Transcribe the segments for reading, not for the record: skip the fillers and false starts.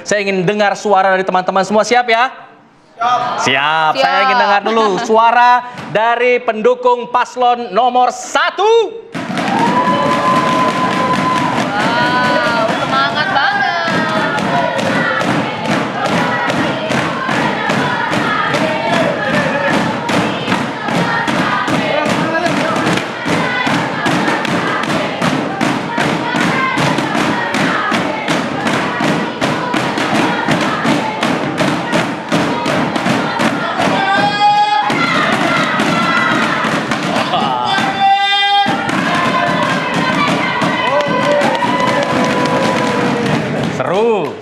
Saya ingin dengar suara dari teman-teman semua. Siap ya? Siap. Saya ingin dengar dulu suara dari pendukung paslon nomor 1. Wow, semangat banget.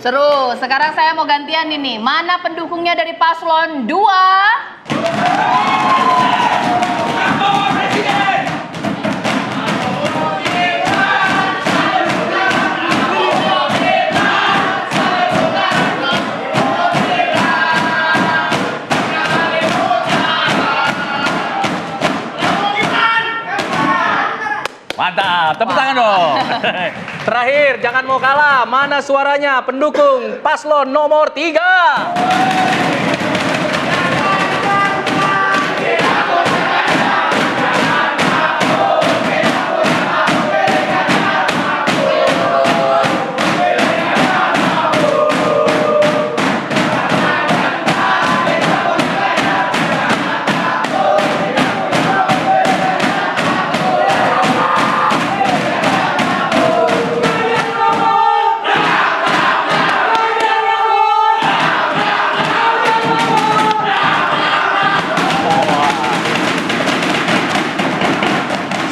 Seru. Sekarang saya mau gantian ini. Mana pendukungnya dari paslon 2? Mantap, tepuk tangan dong. Terakhir, jangan mau kalah. Mana suaranya pendukung paslon nomor 3?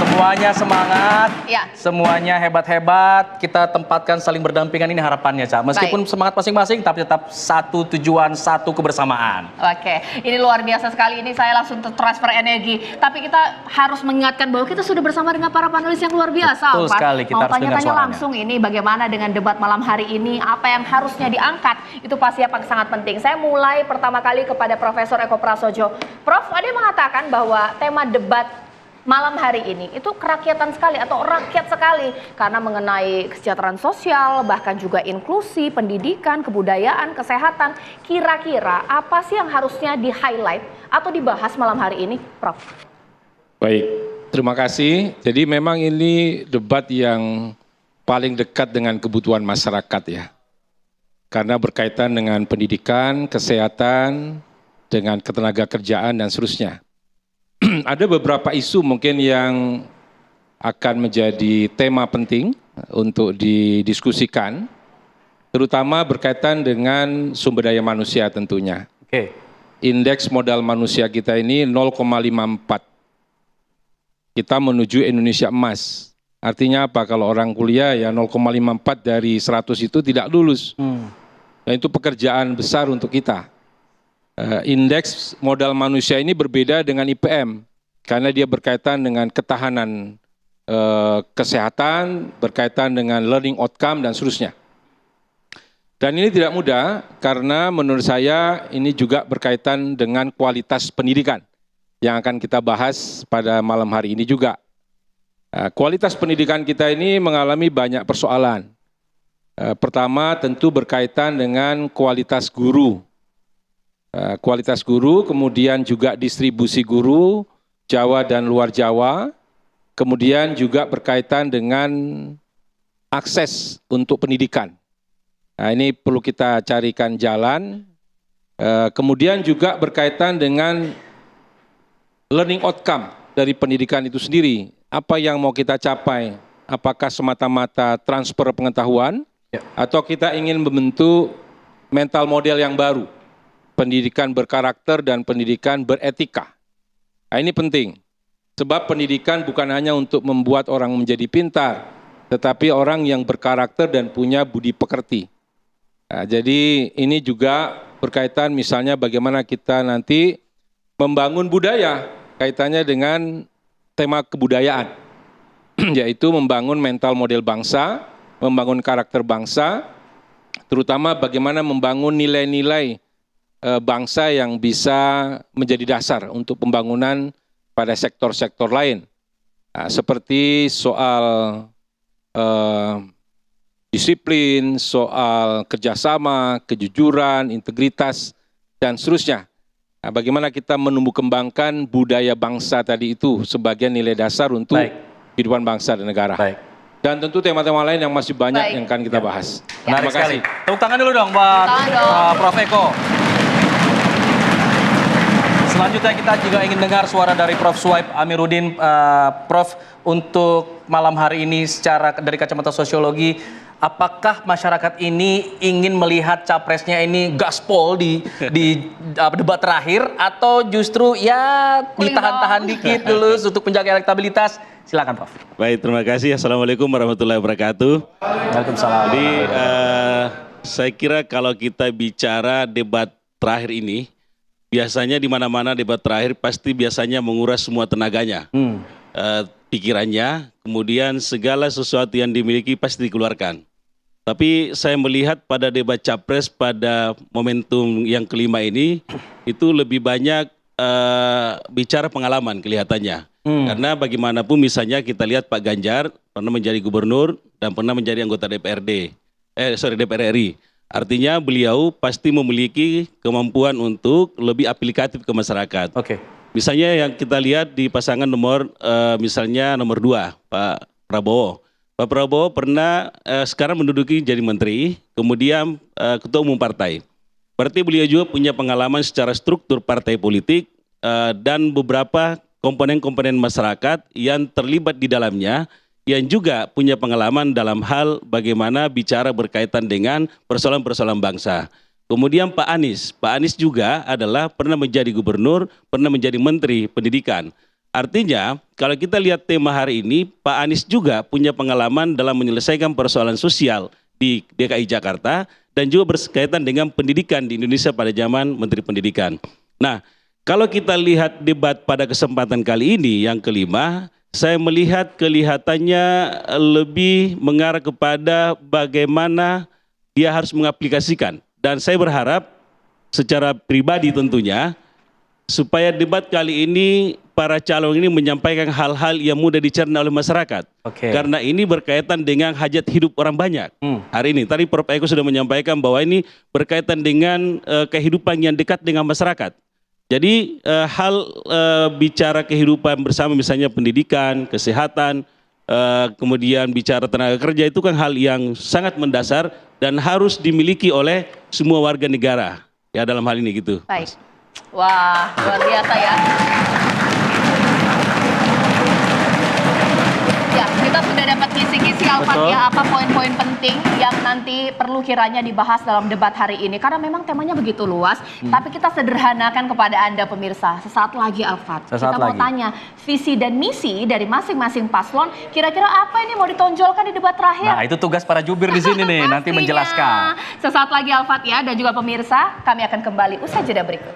Semuanya semangat, Ya. Semuanya hebat-hebat. Kita tempatkan saling berdampingan, ini harapannya, Cak. Meskipun semangat masing-masing, tapi tetap satu tujuan, satu kebersamaan. Oke, ini luar biasa sekali. Ini saya langsung transfer energi. Tapi kita harus mengingatkan bahwa kita sudah bersama dengan para panelis yang luar biasa. Betul sekali, kita mau harus dengar tanya-tanya suaranya. langsung ini bagaimana dengan debat malam hari ini, apa yang harusnya diangkat, itu pasti apa sangat penting. Saya mulai pertama kali kepada Profesor Eko Prasojo. Prof, ada yang mengatakan bahwa tema debat malam hari ini itu kerakyatan sekali atau rakyat sekali karena mengenai kesejahteraan sosial, bahkan juga inklusi, pendidikan, kebudayaan, kesehatan. Kira-kira apa sih yang harusnya di-highlight atau dibahas malam hari ini, Prof? Baik, terima kasih. Jadi memang ini debat yang paling dekat dengan kebutuhan masyarakat ya. Karena berkaitan dengan pendidikan, kesehatan, dengan ketenaga kerjaan dan seterusnya. Ada beberapa isu mungkin yang akan menjadi tema penting untuk didiskusikan, terutama berkaitan dengan sumber daya manusia tentunya. Oke. Indeks modal manusia kita ini 0,54. Kita menuju Indonesia emas. Artinya apa? Kalau orang kuliah ya 0,54 dari 100 itu tidak lulus. Nah, itu pekerjaan besar untuk kita. Indeks modal manusia ini berbeda dengan IPM karena dia berkaitan dengan ketahanan kesehatan, berkaitan dengan learning outcome dan seterusnya. Dan ini tidak mudah karena menurut saya ini juga berkaitan dengan kualitas pendidikan yang akan kita bahas pada malam hari ini juga. Kualitas pendidikan kita ini mengalami banyak persoalan. Pertama tentu berkaitan dengan kualitas guru. Kemudian juga distribusi guru, Jawa dan luar Jawa, kemudian juga berkaitan dengan akses untuk pendidikan. Nah, ini perlu kita carikan jalan, kemudian juga berkaitan dengan learning outcome dari pendidikan itu sendiri. Apa yang mau kita capai? Apakah semata-mata transfer pengetahuan, atau kita ingin membentuk mental model yang baru? Pendidikan berkarakter dan pendidikan beretika. Nah, ini penting, sebab pendidikan bukan hanya untuk membuat orang menjadi pintar, tetapi orang yang berkarakter dan punya budi pekerti. Nah, jadi ini juga berkaitan misalnya bagaimana kita nanti membangun budaya, kaitannya dengan tema kebudayaan, yaitu membangun mental model bangsa, membangun karakter bangsa, terutama bagaimana membangun nilai-nilai bangsa yang bisa menjadi dasar untuk pembangunan pada sektor-sektor lain. Seperti soal disiplin, soal kerjasama, kejujuran, integritas, dan seterusnya. Nah, bagaimana kita menumbuh kembangkan budaya bangsa tadi itu sebagai nilai dasar untuk kehidupan bangsa dan negara. Baik. Dan tentu tema-tema lain yang masih banyak yang akan kita bahas. Menarik Terima sekali. kasih. Tepuk tangan dulu dong buat Prof. Eko. Selanjutnya kita juga ingin dengar suara dari Prof. Suhaib Amiruddin. Prof, untuk malam hari ini secara dari kacamata sosiologi, apakah masyarakat ini ingin melihat capresnya ini gaspol di debat terakhir, atau justru ya ditahan-tahan dikit dulu untuk menjaga elektabilitas? Silakan, Prof. Baik, terima kasih. Assalamualaikum warahmatullahi wabarakatuh. Waalaikumsalam. Jadi saya kira kalau kita bicara debat terakhir ini, biasanya di mana-mana debat terakhir pasti biasanya menguras semua tenaganya, pikirannya, kemudian segala sesuatu yang dimiliki pasti dikeluarkan. Tapi saya melihat pada debat capres pada momentum yang kelima ini, itu lebih banyak bicara pengalaman kelihatannya. Karena bagaimanapun misalnya kita lihat Pak Ganjar pernah menjadi gubernur dan pernah menjadi anggota DPR RI. Artinya beliau pasti memiliki kemampuan untuk lebih aplikatif ke masyarakat. Oke. Misalnya yang kita lihat di pasangan misalnya nomor 2, Pak Prabowo. Pak Prabowo pernah sekarang menduduki jadi menteri, kemudian ketua umum partai. Berarti beliau juga punya pengalaman secara struktur partai politik dan beberapa komponen-komponen masyarakat yang terlibat di dalamnya, yang juga punya pengalaman dalam hal bagaimana bicara berkaitan dengan persoalan-persoalan bangsa. Kemudian Pak Anies juga adalah pernah menjadi gubernur, pernah menjadi menteri pendidikan. Artinya kalau kita lihat tema hari ini, Pak Anies juga punya pengalaman dalam menyelesaikan persoalan sosial di DKI Jakarta dan juga berkaitan dengan pendidikan di Indonesia pada zaman Menteri Pendidikan. Nah, kalau kita lihat debat pada kesempatan kali ini yang kelima, saya melihat kelihatannya lebih mengarah kepada bagaimana dia harus mengaplikasikan. Dan saya berharap secara pribadi tentunya, supaya debat kali ini para calon ini menyampaikan hal-hal yang mudah dicerna oleh masyarakat. Karena ini berkaitan dengan hajat hidup orang banyak. Hari ini, tadi Prof. Eko sudah menyampaikan bahwa ini berkaitan dengan kehidupan yang dekat dengan masyarakat. Jadi bicara kehidupan bersama misalnya pendidikan, kesehatan, kemudian bicara tenaga kerja itu kan hal yang sangat mendasar dan harus dimiliki oleh semua warga negara. Ya dalam hal ini gitu. Baik. Wah, luar biasa ya. Ya, kita sudah dapat kisi-kisi Alfat ya, apa poin-poin penting yang nanti perlu kiranya dibahas dalam debat hari ini. Karena memang temanya begitu luas, tapi kita sederhanakan kepada Anda pemirsa. Sesaat lagi Alfat, kita mau tanya visi dan misi dari masing-masing paslon, kira-kira apa ini mau ditonjolkan di debat terakhir? Nah, itu tugas para jubir di sini nih, nanti menjelaskan. Sesaat lagi Alfat ya, dan juga pemirsa, kami akan kembali usai jeda berikut.